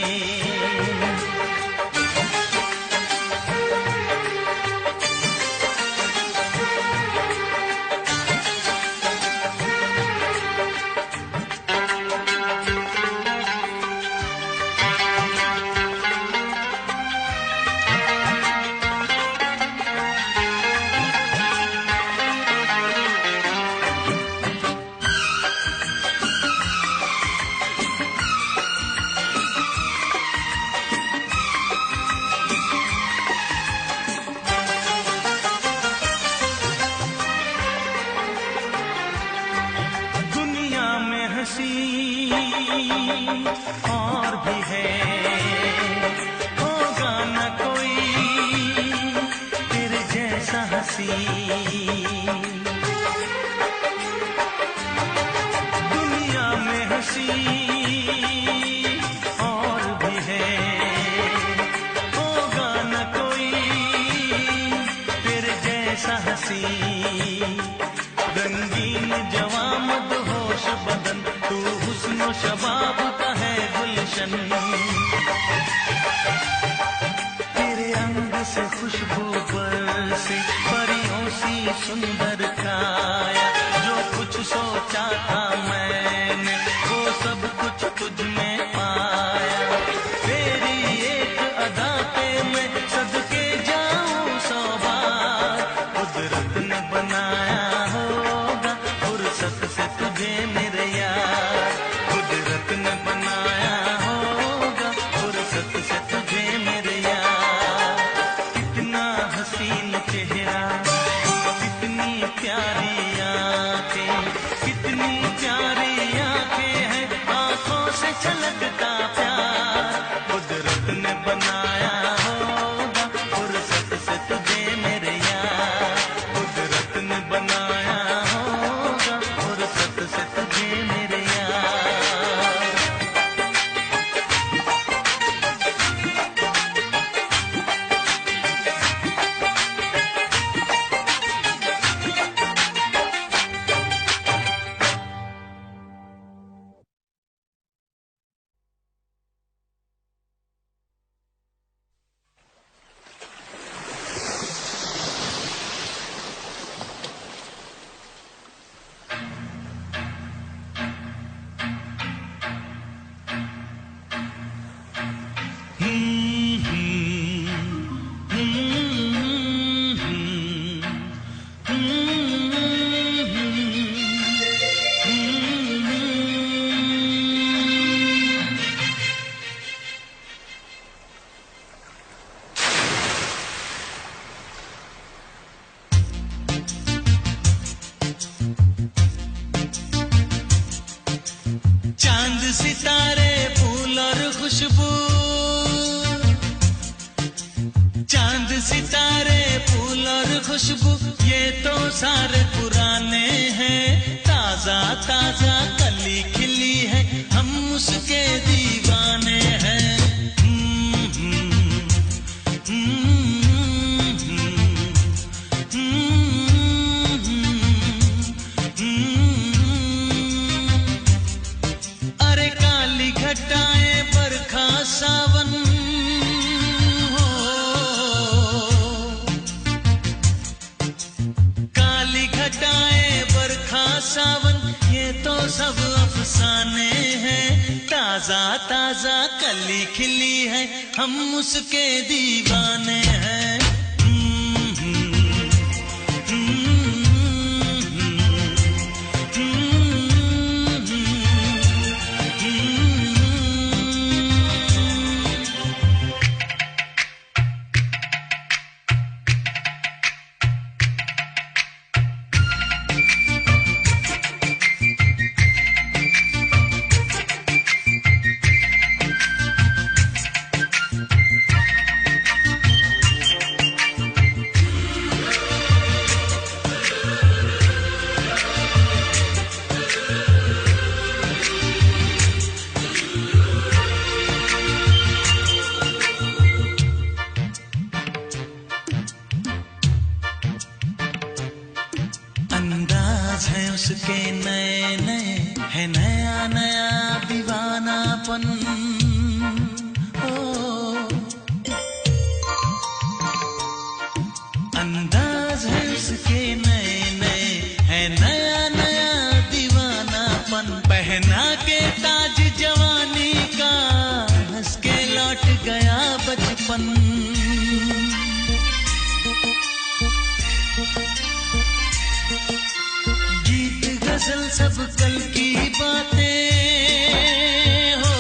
और भी है, होगा न कोई तेरे जैसा हंसी। दुनिया में हंसी और भी है, होगा न कोई तेरे जैसा हंसी। रंगीन जवां मदहोश बदन, तू हुस्न शबाब का है गुलशन। तेरे अंग से खुशबू बरसे, परियों सी सुंदर काया। जो कुछ सोचा था मैंने वो सब कुछ तुझ में पाया। तेरी एक अदा पे मैं सदके जाऊं 100 बार, कुदरत ने बनाया होगा फुर्सत से तुझे मेरे यार, कुदरत ने बनाया होगा फुर्सत से तुझे मेरे यार। कितना हसीन चेहरा, कितनी प्यारी आँखें, कितनी प्यारी आँखें हैं, आँखों से छलकता प्यार कुदरत ने बनाया होगा फुर्सत से तुझे मेरे यार, कुदरत ने बनाया होगा फुर्सत से तुझे मेरे सितारे फूल और खुशबू, चांद सितारे फूल और खुशबू, ये तो सारे पुराने हैं। ताजा ताजा कली खिली है, हम उसके दीवाने हैं। अरे काली घटाएं बरखा सावन, काली घटाएं बरखा सावन, ये तो सब अफसाने हैं। ताजा ताजा कली खिली है, हम उसके दीवाने हैं। अंदाज है उसके नए नए, है नया नया दीवानापन। अंदाज है उसके नए नए, है नया नया दीवानापन। पहना के ताज जवानी का, हंस के लौट गया बचपन। गजल सब कल की बातें हो,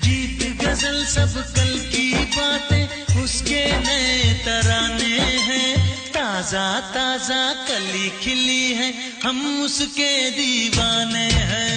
गीत गजल सब कल की बातें, उसके नए तराने हैं। ताजा ताजा कली खिली है, हम उसके दीवाने हैं।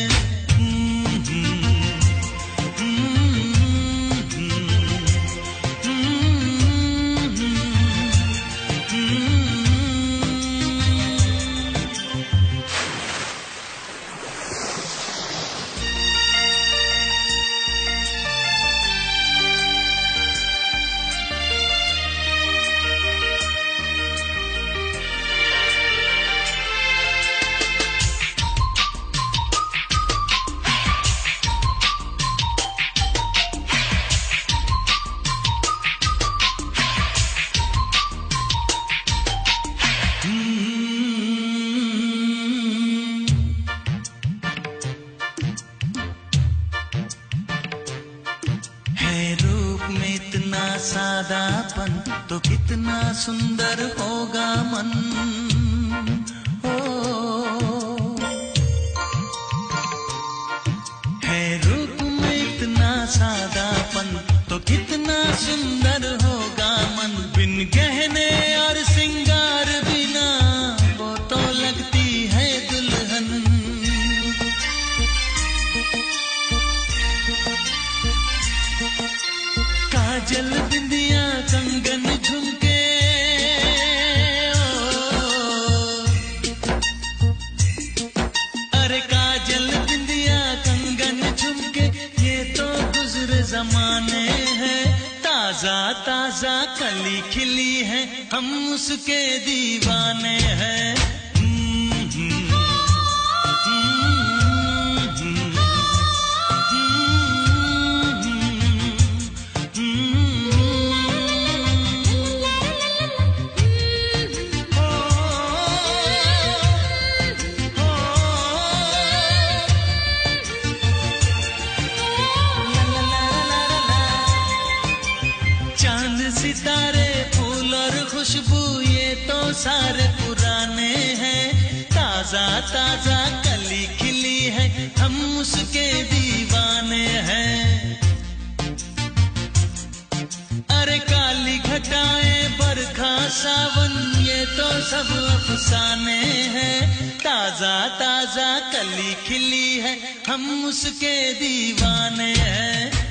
में इतना सादापन, तो कितना सुंदर होगा मन। है रूप में इतना सादापन, तो कितना सुंदर होगा मन। बिन गहने और सिंगार बिना, वो तो लगती है दुल्हन। काजल बिंदिया कंगन झुमके, अरे काजल बिंदिया कंगन झुमके, ये तो गुजरे जमाने हैं। ताजा ताजा कली खिली है, हम उसके दीवाने हैं। सितारे फूल और खुशबू, ये तो सारे पुराने हैं। ताजा ताजा कली खिली है, हम उसके दीवाने हैं। अरे काली घटाएं बरखा सावन, ये तो सब अफसाने हैं। ताजा ताजा कली खिली है, हम उसके दीवाने हैं।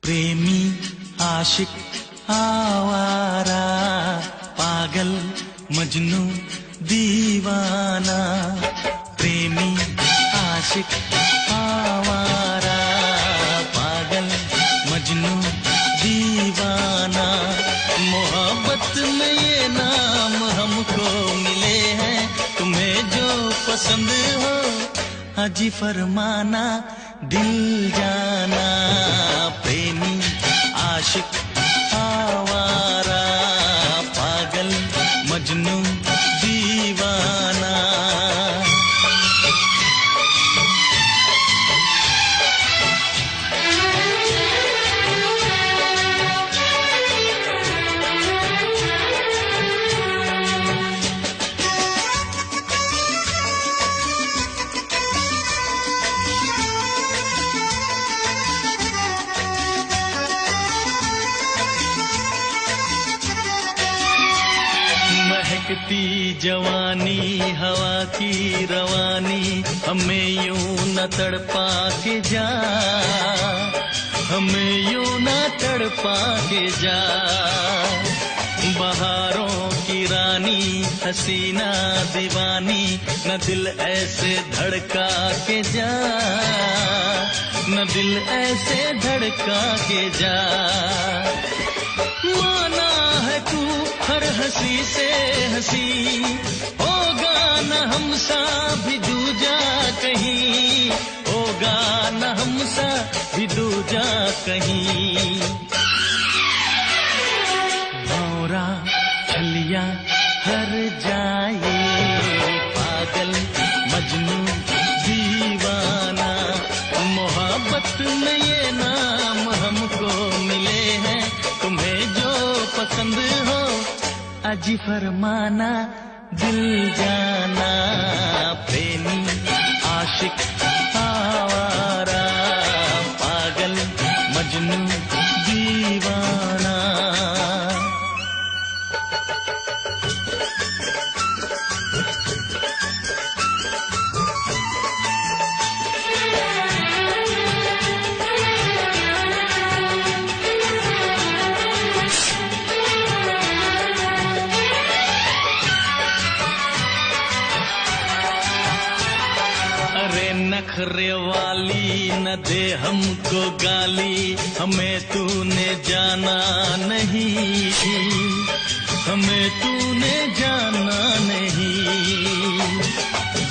प्रेमी आशिक आवारा, पागल मजनू दीवाना। प्रेमी आशिक आवारा, पागल मजनू दीवाना। मोहब्बत में ये नाम हमको मिले हैं, तुम्हें जो पसंद हो हाजी फरमाना, दिल जाना। प्रेमी आशिक आवारा, पागल मजनू दीवाना। महकती जवानी हवा की रवानी, हमें यूं न तड़पा के जा, हमें यूं न तड़पा के जा। बहारों की रानी हसीना दीवानी, न दिल ऐसे धड़का के जा, न दिल ऐसे धड़का के जा। माना है तू हर हंसी से हंसी, होगा न हमसा भी दूजा कहीं, होगा न हमसा भी दूजा कहीं। भौरा छलिया हर जाए, पागल मजनू दीवाना। मोहब्बत में ये नाम हमको मिले हैं, तुम्हें जो पसंद हो अजी फरमाना, दिल जाना। प्रेमी आशिक आवारा, पागल मजनू दीवाना। नखरे वाली न दे हमको गाली, हमें तूने जाना नहीं, हमें तूने जाना नहीं।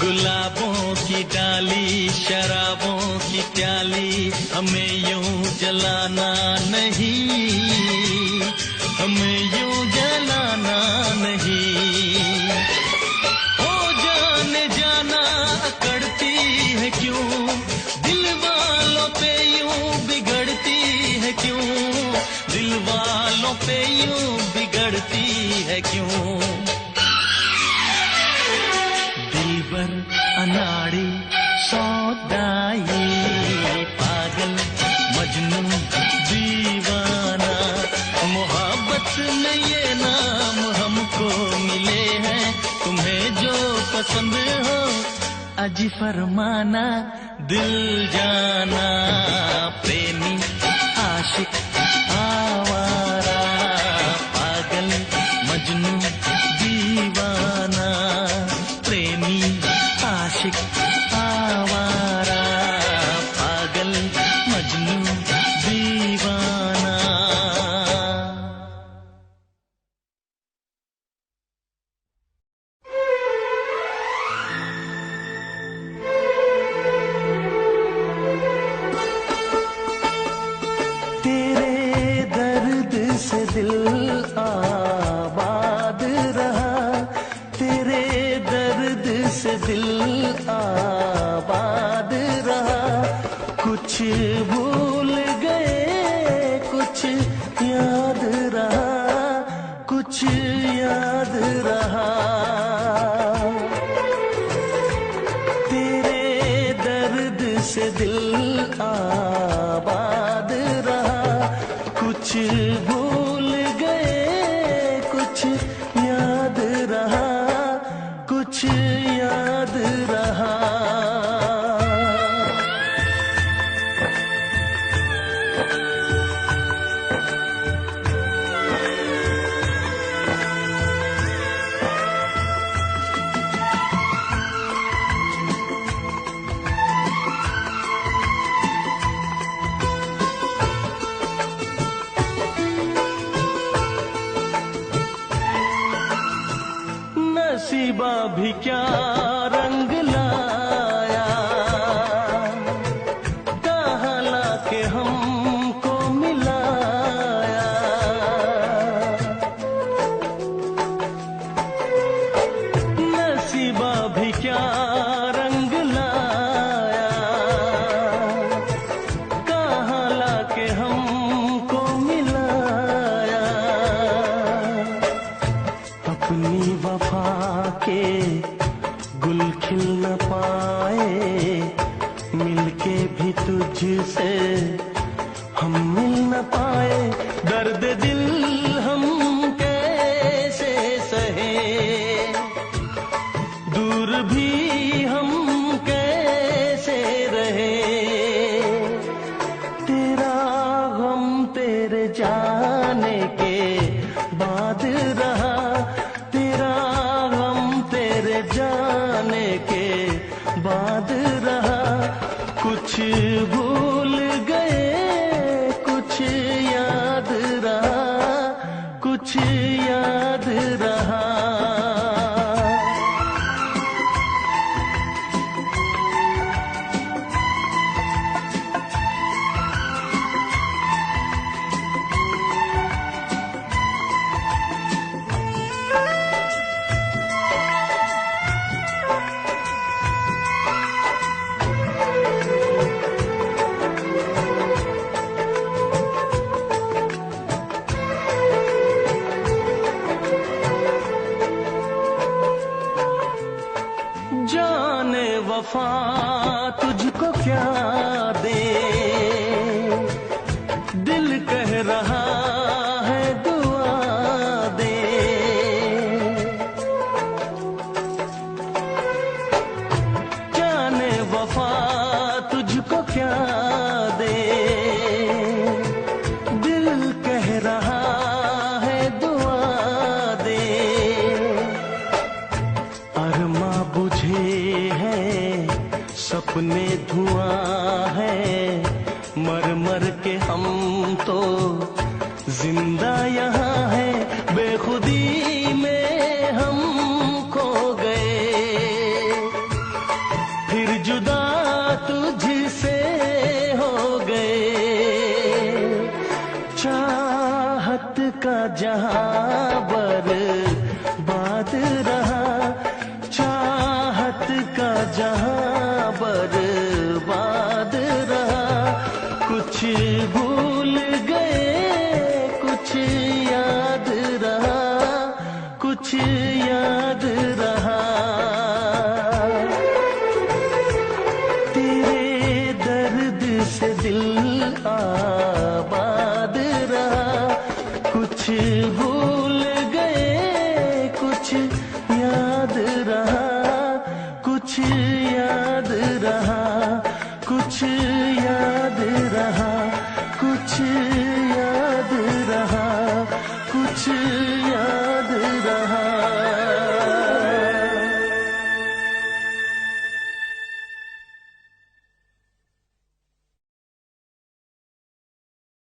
गुलाबों की डाली शराबों की प्याली, हमें यूं जलाना नहीं, हमें यूं जलाना नहीं। हो जाने जाना अकड़ती है क्यों, दिल वालों पे यूं बिगड़ती है क्यों, दिल वालों पे यूं दिलबर अनाड़ी सौदाई, पागल मजनू दीवाना, मोहब्बत में ये नाम हमको मिले हैं, तुम्हें जो पसंद हो अजी फरमाना, दिल जाना, प्रेमी आशिक आवारा, पागल मजनू दीवाना, प्रेमी आशिक आवारा, पागल मजनू दीवाना। तेरे दर्द से दिल आबाद रहा, तेरे दर्द से दिल आबाद रहा, कुछ भूल गए कुछ याद रहा, कुछ याद रहा। तेरे दर्द से दिल आबाद रहा, कुछ भूल गए कुछ याद रहा, कुछ याद रहा। नसीबा भी क्या रंग लाया, कहाँ लाके हमको मिलाया। नसीबा भी क्या रंग लाया, कहाँ लाके हमको मिलाया। अपनी वफा के गुल खिल न पाए, मिलके भी तुझसे हम मिल न पाए। दर्द दिल हम कैसे सहे, दूर भी हम कैसे रहे। तेरा गम तेरे जाने के बाद रहा, तेरा गम तेरे जाने के बाद रहा। कुछ भूल गए कुछ याद रहा, कुछ याद रहा। जाने वफा तुझको क्या दे, दिल कह रहा है दुआ दे। जाने वफा तुझको क्या दे, दिल कह रहा है दुआ दे। अरमा बुझे हैं सपने धुआं है, मर मर के हम तो जिंदा यहाँ है। बेखुदी में हम खो गए, फिर जुदा तुझसे हो गए। चाहत का जहां बर्बाद रहा, चाहत का जहां बर्बाद रहा। कुछ भूल गए कुछ याद रहा, कुछ याद रहा। कुछ हो